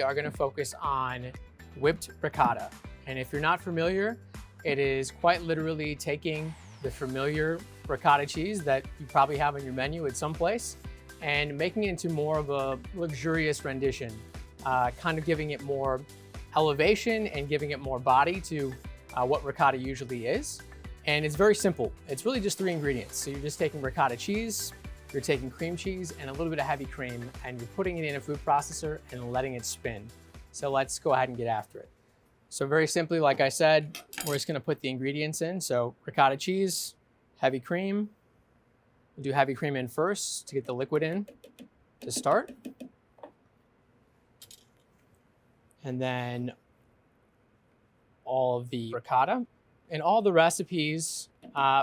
we are gonna focus on whipped ricotta. And if you're not familiar, it is quite literally taking the familiar ricotta cheese that you probably have on your menu at some place and making it into more of a luxurious rendition, kind of giving it more elevation and giving it more body to what ricotta usually is. And it's very simple. It's really just 3 ingredients. So you're just taking ricotta cheese, you're taking cream cheese and a little bit of heavy cream, and you're putting it in a food processor and letting it spin. So let's go ahead and get after it. So very simply, like I said, we're just gonna put the ingredients in. So ricotta cheese, heavy cream. We'll do heavy cream in first to get the liquid in to start. And then all of the ricotta. And all the recipes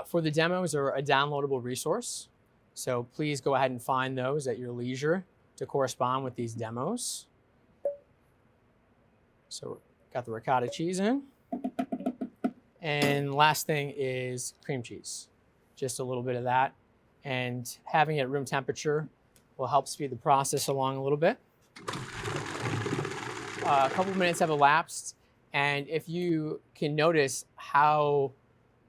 for the demos are a downloadable resource. So please go ahead and find those at your leisure to correspond with these demos. So got the ricotta cheese in. And last thing is cream cheese. Just a little bit of that. And having it at room temperature will help speed the process along a little bit. A couple minutes have elapsed. And if you can notice how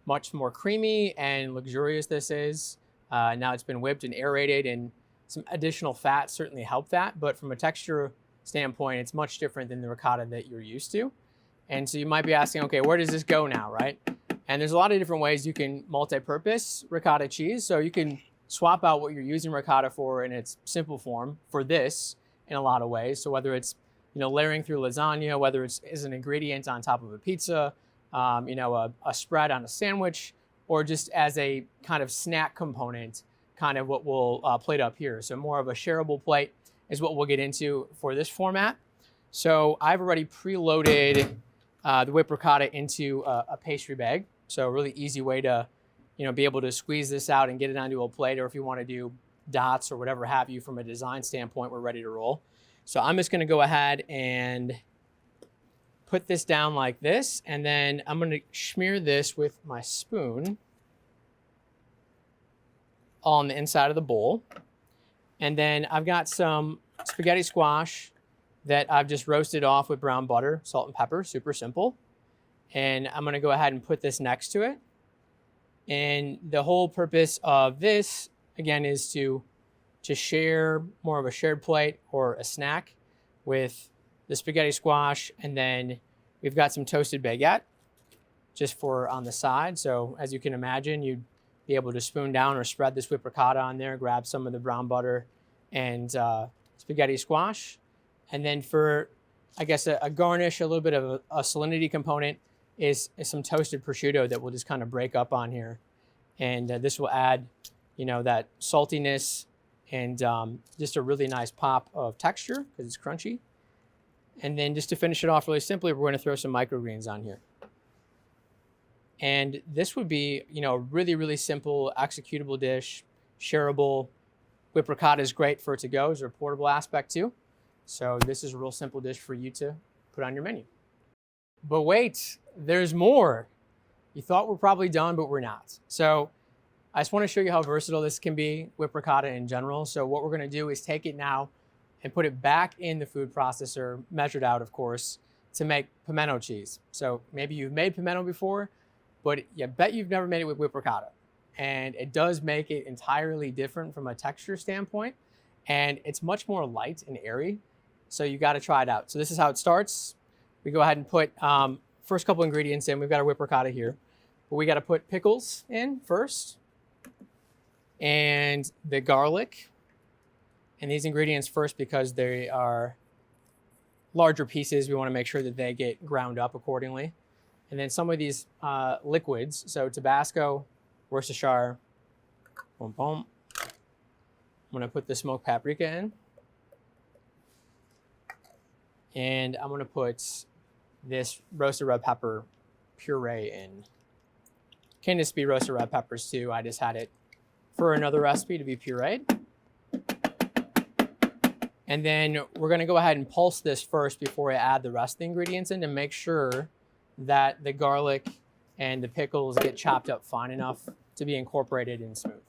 much more creamy and luxurious this is, now it's been whipped and aerated, and some additional fat certainly help that. But from a texture standpoint, it's much different than the ricotta that you're used to. And so you might be asking, okay, where does this go now, right? And there's a lot of different ways you can multi-purpose ricotta cheese. So you can swap out what you're using ricotta for in its simple form for this in a lot of ways. So whether it's layering through lasagna, whether it's as an ingredient on top of a pizza, a spread on a sandwich, or just as a kind of snack component, kind of what we'll plate up here. So more of a shareable plate is what we'll get into for this format. So I've already preloaded the whipped ricotta into a pastry bag. So a really easy way to be able to squeeze this out and get it onto a plate, or if you want to do dots or whatever have you from a design standpoint, we're ready to roll. So I'm just going to go ahead and put this down like this, and then I'm going to smear this with my spoon all on the inside of the bowl. And then I've got some spaghetti squash that I've just roasted off with brown butter, salt and pepper, super simple. And I'm going to go ahead and put this next to it. And the whole purpose of this, again, is to share more of a shared plate or a snack with the spaghetti squash. And then we've got some toasted baguette just for on the side. So as you can imagine, you'd be able to spoon down or spread this whipped ricotta on there, grab some of the brown butter and spaghetti squash. And then for, I guess, a garnish, a little bit of a salinity component is some toasted prosciutto that we'll just kind of break up on here. And this will add, that saltiness and just a really nice pop of texture because it's crunchy. And then just to finish it off really simply, we're going to throw some microgreens on here. And this would be, a really, really simple executable dish, shareable. Whipped ricotta is great for to-go, is a portable aspect too. So this is a real simple dish for you to put on your menu. But wait, there's more. You thought we're probably done, but we're not. So I just want to show you how versatile this can be, whipped ricotta in general. So what we're going to do is take it now and put it back in the food processor, measured out, of course, to make pimento cheese. So maybe you've made pimento before, but I bet you've never made it with whipped ricotta. And it does make it entirely different from a texture standpoint. And it's much more light and airy. So you got to try it out. So this is how it starts. We go ahead and put first couple ingredients in. We've got our whipped ricotta here. But we got to put pickles in first. And the garlic. And these ingredients first because they are larger pieces. We want to make sure that they get ground up accordingly. And then some of these liquids. So Tabasco, Worcestershire, boom, boom. I'm going to put the smoked paprika in. And I'm going to put this roasted red pepper puree in. Can just be roasted red peppers too. I just had it for another recipe to be pureed. And then we're going to go ahead and pulse this first before I add the rest of the ingredients in to make sure that the garlic and the pickles get chopped up fine enough to be incorporated and smooth.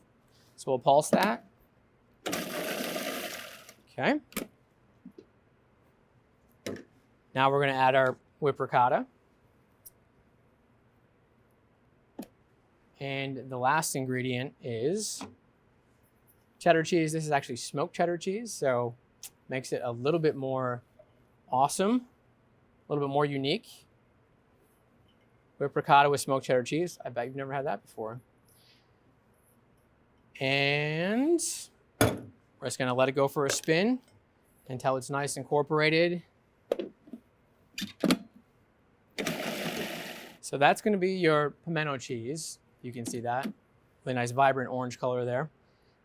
So we'll pulse that. Okay. Now we're gonna add our whipped ricotta. And the last ingredient is cheddar cheese. This is actually smoked cheddar cheese, so makes it a little bit more awesome, a little bit more unique. Whipped ricotta with smoked cheddar cheese. I bet you've never had that before. And we're just gonna let it go for a spin until it's nice and incorporated. So that's gonna be your pimento cheese. You can see that, really nice vibrant orange color there.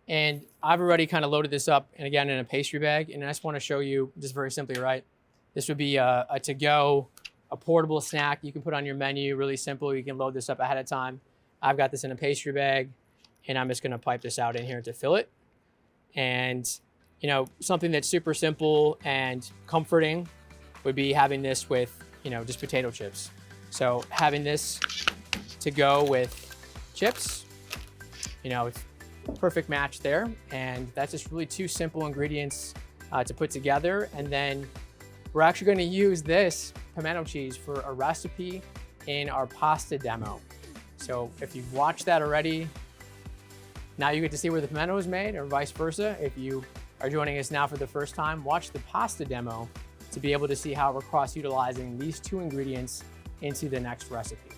And I've already kind of loaded this up, and again, in a pastry bag. And I just want to show you just very simply, right? This would be a to-go, a portable snack you can put on your menu, really simple. You can load this up ahead of time. I've got this in a pastry bag, and I'm just gonna pipe this out in here to fill it. And you know, something that's super simple and comforting would be having this with, you know, just potato chips. So having this to go with chips, you know, it's a perfect match there. And that's just really two simple ingredients to put together. And then we're actually going to use this pimento cheese for a recipe in our pasta demo. So if you've watched that already, now you get to see where the pimento is made, or vice versa. If you are joining us now for the first time, watch the pasta demo to be able to see how we're cross-utilizing these two ingredients into the next recipe.